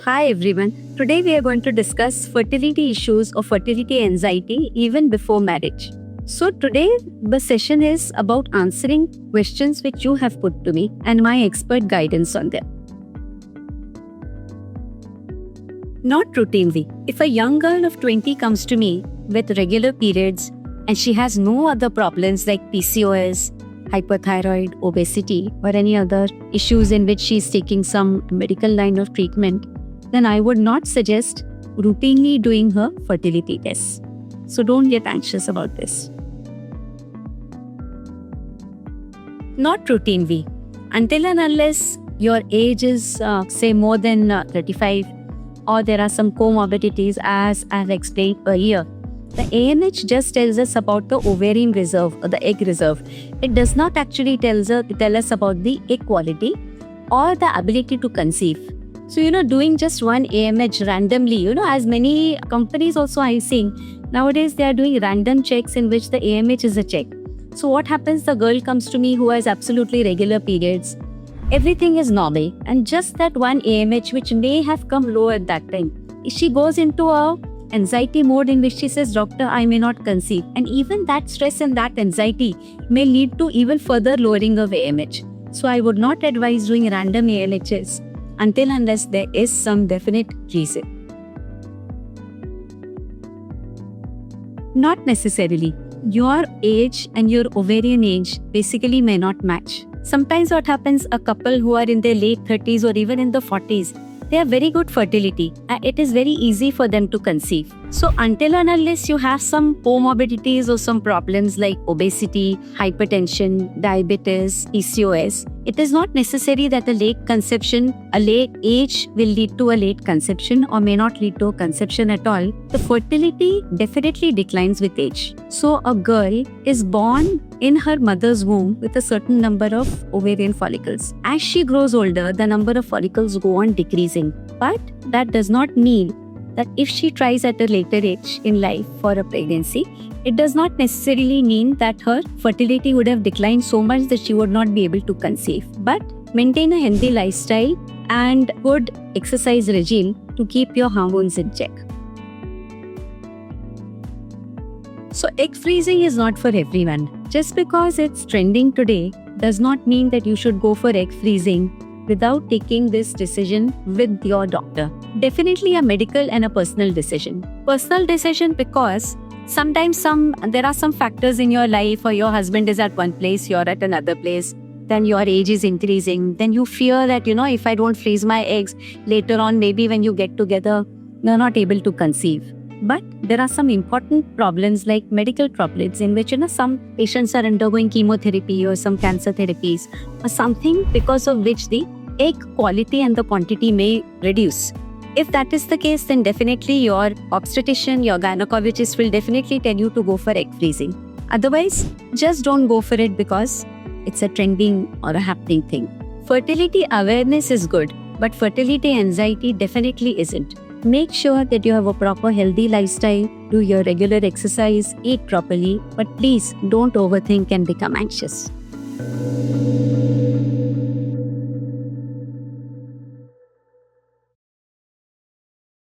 Hi everyone. Today we are going to discuss fertility issues or fertility anxiety even before marriage. So today the session is about answering questions which you have put to me and my expert guidance on them. Not routinely. If a young girl of 20 comes to me with regular periods and she has no other problems like PCOS, hyperthyroid, obesity, or any other issues in which she is taking some medical line of treatment, then I would not suggest routinely doing her fertility tests. So don't get anxious about this. Not routinely. Until and unless your age is, say, more than 35, or there are some comorbidities as I've explained earlier, the AMH just tells us about the ovarian reserve or the egg reserve. It does not actually tell us about the egg quality or the ability to conceive. So, doing just one AMH randomly, as many companies also I'm seeing, nowadays they are doing random checks in which the AMH is a check. So what happens, the girl comes to me who has absolutely regular periods. Everything is normal and just that one AMH which may have come low at that time. She goes into a anxiety mode in which she says, "Doctor, I may not conceive." And even that stress and that anxiety may lead to even further lowering of AMH. So I would not advise doing random AMHs until unless there is some definite reason. Not necessarily. Your age and your ovarian age basically may not match. Sometimes what happens, a couple who are in their late 30s or even in the 40s, they have very good fertility. It is very easy for them to conceive. So until and unless you have some comorbidities or some problems like obesity, hypertension, diabetes, PCOS, it is not necessary that a late age will lead to a late conception or may not lead to a conception at all. The fertility definitely declines with age. So a girl is born in her mother's womb with a certain number of ovarian follicles. As she grows older, the number of follicles go on decreasing. But that does not mean that if she tries at a later age in life for a pregnancy, it does not necessarily mean that her fertility would have declined so much that she would not be able to conceive. But maintain a healthy lifestyle and good exercise regime to keep your hormones in check. So egg freezing is not for everyone. Just because it's trending today does not mean that you should go for egg freezing without taking this decision with your doctor. Definitely a medical and a personal decision. Personal decision because sometimes there are some factors in your life, or your husband is at one place, you're at another place, then your age is increasing, then you fear that, if I don't freeze my eggs, later on maybe when you get together, you're not able to conceive. But there are some important problems like medical problems in which some patients are undergoing chemotherapy or some cancer therapies or something because of which the egg quality and the quantity may reduce. If that is the case, then definitely your obstetrician, your gynecologist will definitely tell you to go for egg freezing. Otherwise, just don't go for it because it's a trending or a happening thing. Fertility awareness is good, but fertility anxiety definitely isn't. Make sure that you have a proper healthy lifestyle, do your regular exercise, eat properly, but please don't overthink and become anxious.